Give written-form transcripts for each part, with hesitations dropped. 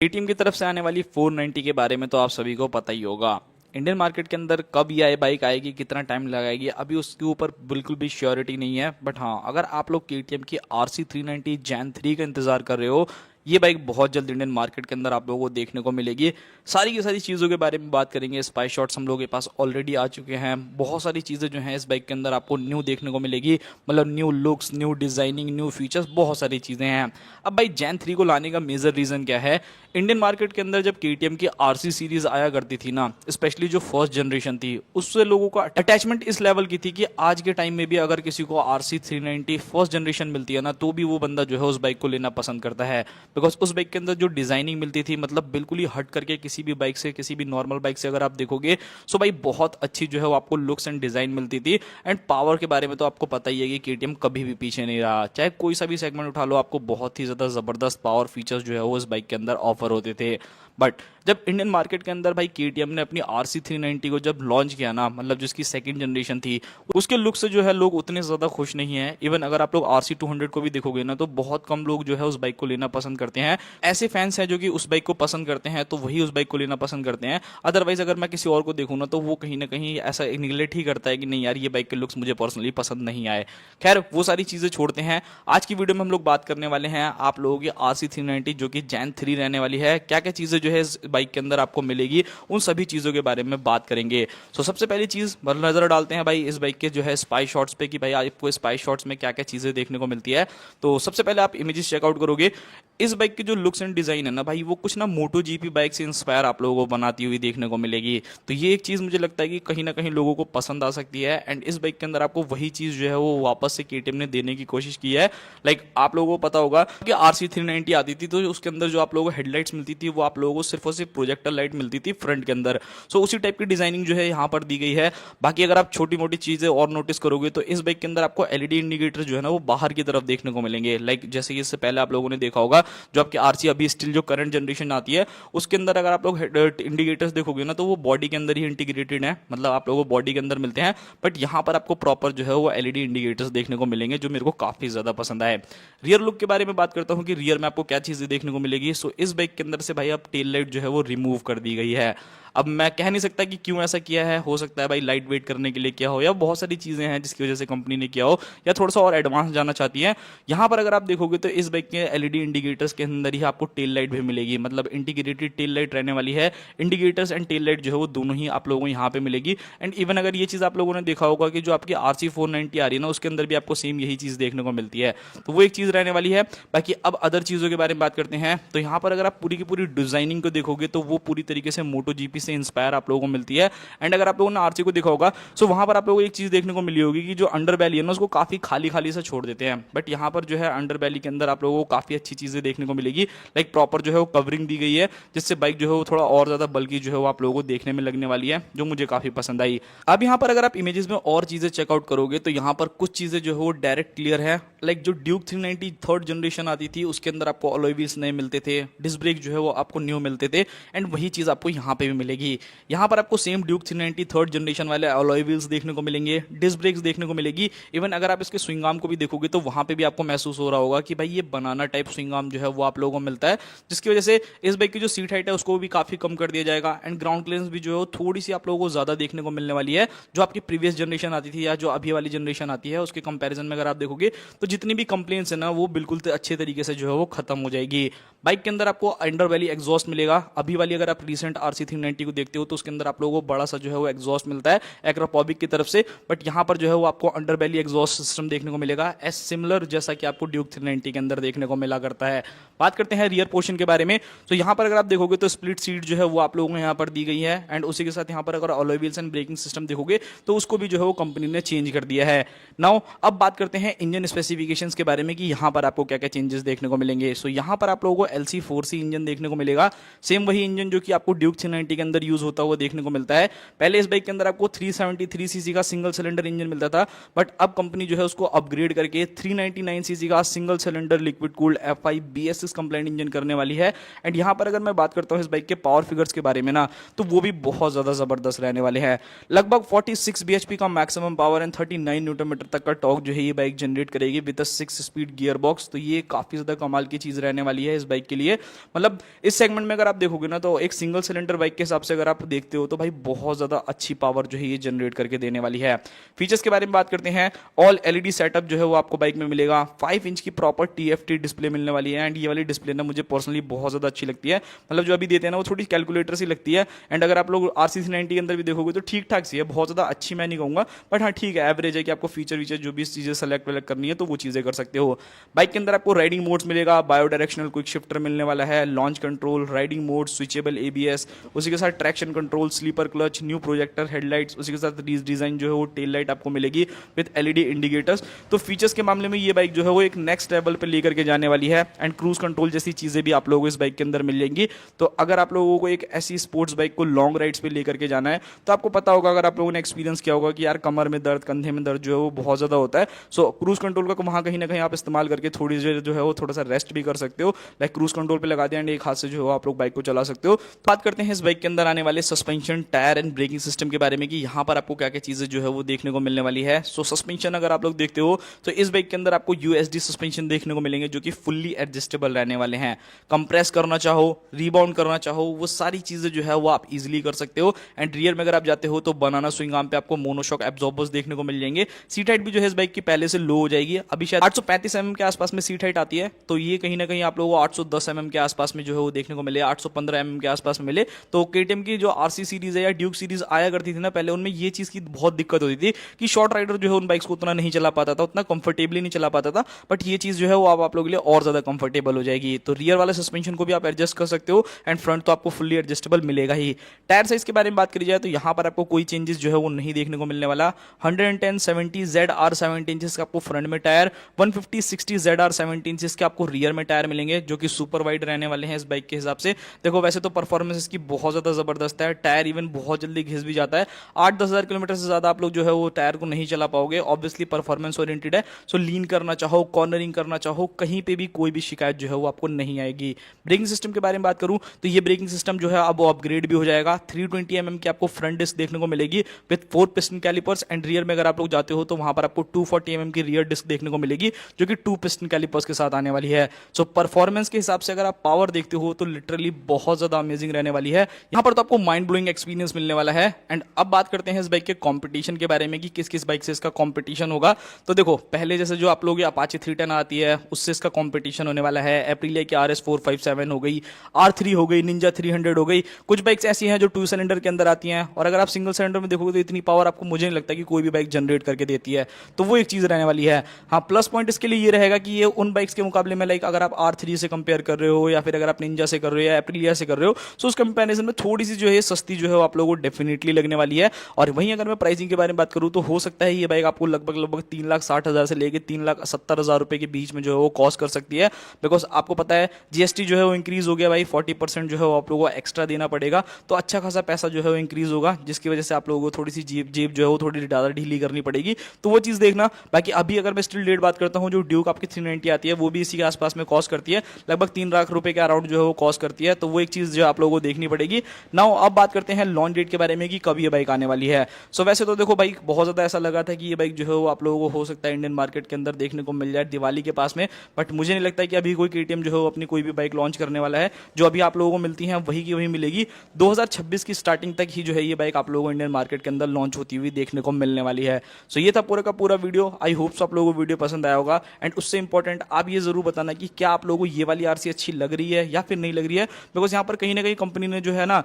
KTM की तरफ से आने वाली 490 के बारे में तो आप सभी को पता ही होगा। इंडियन मार्केट के अंदर कब ये बाइक आएगी, कितना टाइम लगाएगी, अभी उसके ऊपर बिल्कुल भी श्योरिटी नहीं है। बट हाँ, अगर आप लोग केटीएम की RC390 जैन 3 का इंतजार कर रहे हो, ये बाइक बहुत जल्द इंडियन मार्केट के अंदर आप लोगों को देखने को मिलेगी। सारी की सारी चीज़ों के बारे में बात करेंगे। स्पाई शॉट्स हम लोगों के पास ऑलरेडी आ चुके हैं। बहुत सारी चीज़ें जो हैं इस बाइक के अंदर आपको न्यू देखने को मिलेगी, मतलब new looks, new designing, new features, बहुत सारी चीज़ें हैं। अब भाई जैन 3 को लाने का मेजर रीज़न क्या है? इंडियन मार्केट के अंदर जब केटीएम की आरसी सीरीज आया करती थी ना, स्पेशली जो फर्स्ट जनरेशन थी, उससे लोगों का अटैचमेंट इस लेवल की थी कि आज के टाइम में भी अगर किसी को RC390 फर्स्ट जनरेशन मिलती है ना, तो भी वो बंदा जो है उस बाइक को लेना पसंद करता है। बिकॉज उस बाइक के अंदर जो डिजाइनिंग मिलती थी, मतलब बिल्कुल ही हट करके किसी भी बाइक से, किसी भी नॉर्मल बाइक से अगर आप देखोगे, सो भाई बहुत अच्छी जो है वो आपको लुक्स एंड डिजाइन मिलती थी। एंड पावर के बारे में तो आपको पता ही है कि केटीएम कभी भी पीछे नहीं रहा। चाहे कोई सा भी सेगमेंट उठा लो, आपको बहुत ही ज्यादा जबरदस्त पावर फीचर्स जो है वो इस बाइक के अंदर ऑफर होते थे। बट जब इंडियन मार्केट के अंदर भाई केटीएम ने अपनी RC390 को जब लॉन्च किया ना, मतलब जिसकी सेकंड जनरेशन थी, उसके लुक से जो है लोग उतने ज्यादा खुश नहीं है। इवन अगर आप लोग RC200 को भी देखोगे ना, तो बहुत कम लोग जो है उस बाइक को लेना पसंद करते हैं। ऐसे फैंस हैं जो कि उस बाइक को पसंद करते हैं, तो वही उस बाइक को लेना पसंद करते हैं। अदरवाइज अगर मैं किसी और को देखूँ ना, तो वो कहीं ना कहीं ऐसा निगलेक्ट ही करता है कि नहीं यार, ये बाइक के लुक्स मुझे पर्सनली पसंद नहीं आए। खैर, वो सारी चीजें छोड़ते हैं। आज की वीडियो में हम लोग बात करने वाले हैं आप लोगों की RC390 जो कि जैन 3 रहने वाली है। क्या क्या चीजें जो है इस बाइक के अंदर आपको मिलेगी, उन सभी चीजों के बारे में बात करेंगे। सो सबसे पहली चीज नजर डालते हैं भाई इस बाइक के जो है स्पाई शॉट्स पे, कि भाई आपको स्पाई शॉट्स में क्या क्या चीजें देखने को मिलती है। तो सबसे पहले आप इमेजेस चेकआउट करोगे, इस बाइक की जो लुक्स एंड डिजाइन है ना भाई, वो कुछ ना मोटो जीपी बाइक से इंस्पायर आप लोगों को बनाती हुई देखने को मिलेगी। तो ये एक चीज मुझे लगता है कि कहीं ना कहीं लोगों को पसंद आ सकती है। एंड इस बाइक के अंदर आपको वही चीज जो है वो वापस से केटीएम ने देने की कोशिश की है। लाइक आप लोगों को पता होगा कि RC390 आती थी, तो उसके अंदर जो आप लोगों को हेडलाइट्स मिलती थी, वो आप लोगों को सिर्फ और सिर्फ प्रोजेक्टर लाइट मिलती थी फ्रंट के अंदर। सो उसी टाइप की डिजाइनिंग जो है यहाँ पर दी गई है। बाकी अगर आप छोटी मोटी चीजें और नोटिस करोगे, तो इस बाइक के अंदर आपको एलईडी इंडिकेटर जो है ना, वो बाहर की तरफ देखने को मिलेंगे। लाइक जैसे कि इससे पहले आप लोगों ने देखा होगा, जो आपके RC अभी स्टिल जो करंट जनरेशन आती है, उसके अंदर अगर आप लोग इंडिकेटर्स देखोगे ना, तो वो बॉडी के अंदर ही इंटीग्रेटेड है, मतलब आप लोगों को बॉडी के अंदर मिलते हैं। बट यहाँ पर आपको प्रॉपर जो है वो एलईडी इंडिकेटर्स देखने को मिलेंगे, जो मेरे को काफी ज्यादा पसंद आए। रियर लुक के बारे में बात करता हूँ कि रियर में आपको क्या चीजें देखने को मिलेगी। सो इस बाइक के अंदर से भाई अब टेल लाइट जो है वो रिमूव कर दी गई है। अब मैं कह नहीं सकता कि क्यों ऐसा किया है, हो सकता है भाई लाइट वेट करने के लिए किया हो, या बहुत सारी चीजें हैं जिसकी वजह से कंपनी ने किया हो, या थोड़ा सा और एडवांस जाना चाहती है। यहाँ पर अगर आप देखोगे तो इस बाइक के एलईडी इंडिकेटर्स के अंदर ही आपको टेल लाइट भी मिलेगी, मतलब इंटीग्रेटेड टेल लाइट रहने वाली है। इंडिकेटर्स एंड टेल लाइट जो है वो दोनों ही आप लोगों को यहाँ पे मिलेगी। एंड इवन अगर ये चीज आप लोगों ने देखा होगा कि जो आपकी RC490 आ रही है ना, उसके अंदर भी आपको सेम यही चीज देखने को मिलती है। तो वो एक चीज रहने वाली है। बाकी अब अदर चीजों के बारे में बात करते हैं, तो यहाँ पर अगर आप पूरी की पूरी डिजाइनिंग को देखोगे, तो वो पूरी तरीके से मोटो जीपी से इंस्पायर आप लोगों को मिलती है। एंड अगर आप लोगों ने आरसी को देखा होगा, सो वहां पर आप लोगों को एक चीज देखने को मिली होगी कि जो अंडर बैली है ना, उसको काफी खाली खाली से छोड़ देते हैं। बट यहाँ पर जो है अंडर बैली के अंदर आप लोगों को काफी अच्छी चीजें देखने को मिलेगी। लाइक प्रॉपर जो है वो कवरिंग दी गई है, जिससे बाइक जो है वो थोड़ा और ज्यादा बल्कि जो है वो आप लोगों को देखने में लगने वाली है, जो मुझे काफी पसंद आई। अब यहाँ पर अगर आप इमेजेस में और चीजें चेकआउट करोगे, तो यहाँ पर कुछ चीजें जो है वो डायरेक्ट क्लियर है। लाइक जो ड्यूक 390 थर्ड जनरेशन आती थी, उसके अंदर आपको अलॉय व्हील्स नए मिलते थे, डिस्क ब्रेक जो है वो आपको न्यू मिलते थे। एंड वही चीज आपको यहाँ पे भी मिलेगी। यहाँ पर आपको सेम ड्यूक 390 थर्ड जनरेशन वाले अलॉय व्हील्स देखने को मिलेंगे, डिस्क ब्रेक्स देखने को मिलेगी। इवन अगर आप इसके स्विंग आर्म को भी देखोगे, तो वहां पे भी आपको महसूस हो रहा होगा कि भाई ये बनाना टाइप स्विंग आर्म जो है वो आप लोगों को मिलता है, जिसकी वजह से इस बाइक की जो सीट हाइट है उसको भी काफी कम कर दिया जाएगा। एंड ग्राउंड क्लियरेंस भी जो है थोड़ी सी आप लोगों को ज्यादा देखने को मिलने वाली है। जो आपकी प्रीवियस जनरेशन आती थी या जो अभी वाली जनरेशन आती है, उसके कंपैरिजन में अगर आप देखोगे, तो जितनी भी कंप्लेंट्स है ना, वो बिल्कुल अच्छे तरीके से जो है वो खत्म हो जाएगी। बाइक के अंदर आपको अंडर वैली एग्जॉस्ट मिलेगा। अभी वाली अगर आप रिसेंट RC390 को देखते हो, तो उसके अंदर आप लोगों को बड़ा सा जो है वो एग्जॉस्ट मिलता है एक्रोपॉबिक की तरफ से। बट यहाँ पर जो है वो आपको अंडर वैली एग्जॉस्ट सिस्टम देखने को मिलेगा, एस सिमिलर जैसा कि आपको ड्यूक 390 के अंदर देखने को मिला करता है। बात करते हैं रियर पोर्शन के बारे में। तो यहाँ पर अगर आप देखोगे, तो स्प्लिट सीट जो है वो आप लोगों को यहाँ पर दी गई है। एंड उसी के साथ यहाँ पर अगर alloy wheels and braking system देखोगे, तो उसको भी जो है वो कंपनी ने चेंज कर दिया है। नाउ अब बात करते हैं इंजन स्पेसिफिकेशंस के बारे में, कि यहाँ पर आपको क्या क्या चेंजेस देखने को मिलेंगे। सो यहाँ पर आप लोगों को LC4C इंजन देखने को मिलेगा। सेम वही इंजन जो कि आपको ड्यूक 390 के अंदर अंदर यूज होता हुआ देखने को मिलता है। पहले इस बाइक के अंदर आपको 373 सीसी का सिंगल सिलेंडर इंजन मिलता था, बट अब कंपनी जो है उसको अपग्रेड करके 399 सीसी का single cylinder liquid cooled F5 BS6 complaint engine करने वाली है। एंड यहां पर अगर मैं बात करता हूं इस बाइक के पावर फिगर्स के बारे में ना, तो वो भी बहुत ज्यादा जबरदस्त रहने वाले हैं। लगभग 46 bhp का maximum power and 39 newton meter तक का टॉर्क जो है ये बाइक जनरेट करेगी with a 6 speed gearbox. तो ये काफी ज्यादा कमाल की चीज रहने वाली है इस बाइक के लिए। मतलब इस सेगमेंट में अगर आप देखोगे ना, तो एक सिंगल सिलेंडर बाइक के हिसाब से अगर आप देखते हो तो भाई बहुत ज्यादा अच्छी पावर जो है ये जनरेट करके देने वाली है। फीचर्स के बारे में बात करते हैं, ऑल एलईडी सेटअप जो है वो आपको बाइक में मिलेगा। 5 इंच की प्रॉपर TFT डिस्प्ले मिलने वाली है। एंड ये वाली डिस्प्ले ना मुझे पर्सनली बहुत ज्यादा अच्छी लगती है। मतलब जो अभी देते हैं ना वो थोड़ी कैलकुलेटर सी लगती है। एंड अगर आप लोग RC390 के अंदर भी देखोगे तो ठीक ठाक सी है, बहुत ज्यादा अच्छी मैं नहीं कहूंगा, बट हाँ ठीक है, एवरेज है कि आपको फीचर वीचर जो भी चीजें सेलेक्ट वेलेक्ट करनी है तो वो चीजें कर सकते हो। बाइक के अंदर आपको राइडिंग मोड्स मिलेगा, बायो डायरेक्शनल क्विक शिफ्टर मिलने वाला है, launch control, riding mode, switchable ABS, उसी के साथ traction control, slipper clutch, new projector headlights, उसी के साथ डिजाइन जो है वो टेल लाइट आपको मिलेगी विद LED इंडिकेटर्स। तो फीचर्स के मामले में ये बाइक जो है वो एक नेक्स्ट लेवल पे लेकर के जाने वाली है। एंड क्रूज कंट्रोल जैसी चीजें भी आप लोगों को इस बाइक के अंदर मिल जाएंगी। तो अगर आप लोगों को एक ऐसी स्पोर्ट्स बाइक को लॉन्ग राइड्स पे लेकर के जाना है, तो आपको पता होगा, अगर आप लोगों ने एक्सपीरियंस किया होगा कि यार कमर में दर्द, कंधे में दर्द जो है वो बहुत ज्यादा होता है। सो क्रूज कंट्रोल का वहां कहीं ना कहीं आप इस्तेमाल करके थोड़ी देर जो है वो थोड़ा सा रेस्ट भी कर सकते हो। लाइक क्रूज कंट्रोल पे लगा दिया एंड एक हाथ से जो है आप लोग बाइक को चला सकते हो। बात करते हैं इस बाइक के अंदर आने वाले suspension, tyre and braking system के बारे में कि यहाँ पर आपको क्या क्या चीजें जो है वो देखने को मिलने वाली है। सो सस्पेंशन अगर आप लोग देखते हो तो इस बाइक के अंदर आपको USD सस्पेंशन देखने को मिलेंगे जो कि फुल्ली एडजस्टेबल रहने वाले हैं। कंप्रेस करना चाहो, रिबाउंड करना चाहो, वो सारी चीजें जो है वो आप इजीली कर सकते हो। एंड रियर में अगर आप जाते हो तो बनाना स्विंग आर्म पे आपको मोनोशॉक एब्जॉर्बर्स देखने को मिल जाएंगे। सीट हाइट भी जो है इस बाइक की पहले से लो हो जाएगी, अभी शायद 835 mm के आसपास में सीट हाइट आती है, तो ये कहीं ना कहीं आप लोगों को 810 mm के आसपास में जो है वो देखने को मिले, 815 mm के आसपास में मिले। तो KTM की जो RC सीरीज है या ड्यूक सीरीज आया करती थी ना पहले, उनमें ये चीज की बहुत दिक्कत होती थी कि शॉर्ट राइडर जो है उन बाइक्स को उतना नहीं चला पाता था, उतना कंफर्टेबली नहीं चला पाता था। बट ये चीज जो है वो आप लोगों के लिए और ज्यादा कंफर्टेबल हो जाएगी। तो रियर वाले सस्पेंशन को भी आप एडजस्ट कर सकते हो एंड फ्रंट तो आपको फुल्ली एडजस्टेबल मिलेगा ही। टायर साइज के बारे में बात करी जाए तो यहाँ पर आपको कोई चेंजेस जो है वो नहीं देखने को मिलने वाला। 110/70 ZR 17 इंचेस का आपको फ्रंट में टायर, 150/60 ZR 17 इंचेस के आपको रियर में टायर मिलेंगे जो कि सुपर वाइड रहने वाले हैं इस बाइक के हिसाब से। देखो वैसे तो परफॉर्मेंस इसकी बहुत ज्यादा जबरदस्त है, टायर इवन बहुत जल्दी घिस भी जाता है। 8-10 हज़ार किलोमीटर से ज्यादा आप लोग जो है वो टायर को नहीं चला पाओगे। ऑब्वियसली परफॉर्मेंस ओरिएंटेड है, सो लीन करना चाहो, कॉर्नरिंग करना चाहो, कहीं पे भी कोई भी शिकायत जो है वो आपको नहीं आएगी। ब्रेकिंग सिस्टम के बारे में बात करूं तो ये ब्रेकिंग सिस्टम जो है अब वो अपग्रेड भी हो जाएगा। 320 mm की आपको फ्रंट डिस्क देखने को मिलेगी with 4 piston callipers. And rear में अगर आप लोग जाते हो तो वहां पर आपको 240 mm की रियर डिस्क देखने को मिलेगी जो कि 2 पिस्टन कैलिपर्स के साथ आने वाली है। सो परफॉर्मेंस के हिसाब से अगर आप पावर देखते हो तो लिटरली बहुत ज्यादा अमेजिंग रहने वाली है। यहाँ पर तो आपको माइंड ब्लोइंग एक्सपीरियंस मिलने वाला है। एंड अब बात करते हैं इस बाइक के कॉम्पिटिशन के बारे में कि किस किस बाइक से इसका कॉम्पिटिशन होगा। तो देखो पहले जैसे जो आप लोग अपाचे 310 आती है उससे इसका कॉम्पिटिशन होने वाला है। एप्रिलिया की RS 457 हो गई, R3 हो गई, निंजा 300 हो गई। कुछ बाइक्स ऐसी हैं जो 2 सिलेंडर के अंदर आती हैं, और अगर आप सिंगल सिलेंडर में देखोगे तो इतनी पावर आपको मुझे नहीं लगता कि कोई भी बाइक जनरेट करके देती है। तो वो एक चीज रहने वाली है। हाँ, प्लस पॉइंट इसके लिए ये रहेगा कि ये उन बाइक्स के मुकाबले में लाइक अगर आप R3 से कंपेयर कर रहे हो या फिर अगर आप निंजा से कर रहे हो या एप्रिलिया से कर रहे हो, तो उस कंपेरिजन में थोड़ी सी जो है सस्ती जो है आप लोगों को डेफिनेटली लगने वाली है। और वहीं अगर मैं प्राइसिंग के बारे में बात करूं तो हो सकता है ये बाइक आपको लगभग 3,60,000 से लेकर 3,70,000 रुपए के बीच में जो है वो कॉस्ट कर सकती है। बिकॉज आपको पता है GST जो है वो इंक्रीज हो गया भाई, 40% जो है वो आप लोगों को एक्स्ट्रा देना पड़ेगा। तो अच्छा खासा पैसा जो है वो इंक्रीज होगा, जिसकी वजह से आप लोगों को थोड़ी सी जेब जो है वो थोड़ी ज्यादा ढीली करनी पड़ेगी। तो वो चीज देखना। बाकी अभी अगर मैं स्टिल डेट बात करता हूँ, जो ड्यूक आपकी 390 आती है वो भी इसी के आसपास में कॉस्ट करती है, लगभग 3 लाख रुपए के अराउंड जो है वो कॉस्ट करती है। तो वो एक चीज जो आप लोगों को देखनी पड़ेगी। नाउ अब बात करते हैं लॉन्च डेट के बारे में कि कब ये बाइक आने वाली है। सो वैसे तो देखो बाइक बहुत ज्यादा ऐसा लगा था कि ये बाइक जो है वो आप लोगों को हो सकता है इंडियन मार्केट के अंदर देखने को मिल जाए दिवाली के पास में, बट मुझे नहीं लगता कि अभी कोई KTM जो है वो अपनी कोई भी बाइक लॉन्च करने वाला है। जो अभी आप लोगों को मिलती है वही की वही मिलेगी। 2026 की स्टार्टिंग तक ही जो है ये बाइक आप लोगों को इंडियन मार्केट के अंदर लॉन्च होती हुई देखने को मिलने वाली है। सो ये था पूरा का पूरा वीडियो। आई होप्स आप लोगों को वीडियो पसंद आया होगा। एंड उससे इंपॉर्टेंट आप ये जरूर बताना कि क्या आप लोगों को ये वाली RC अच्छी लग रही है या फिर नहीं लग रही है। बिकॉज यहाँ पर कहीं ना कहीं कंपनी ने जो है ना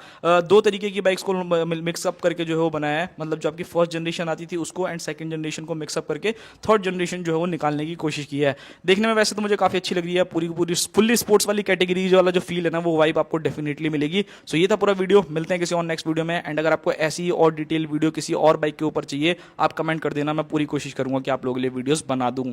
2 तरीके की बाइक्स को मिक्सअप करके जो है वो बनाया है। मतलब जो आपकी फर्स्ट जनरेशन आती थी उसको एंड सेकंड जनरेशन को मिक्सअप करके थर्ड जनरेशन जो है वो निकालने की कोशिश की है। देखने में वैसे तो मुझे काफी अच्छी लग रही है, पूरी पूरी फुल्ली स्पोर्ट्स वाली कैटेगरी वाला जो फील है ना वो वाइब आपको डेफिनेटली मिलेगी। सो ये था पूरा वीडियो। मिलते हैं किसी और नेक्स्ट वीडियो में। एंड अगर आपको ऐसी और डिटेल वीडियो किसी और बाइक के ऊपर चाहिए आप कमेंट कर देना, मैं पूरी कोशिश करूंगा कि आप लोगों के लिए वीडियोस बना दूं।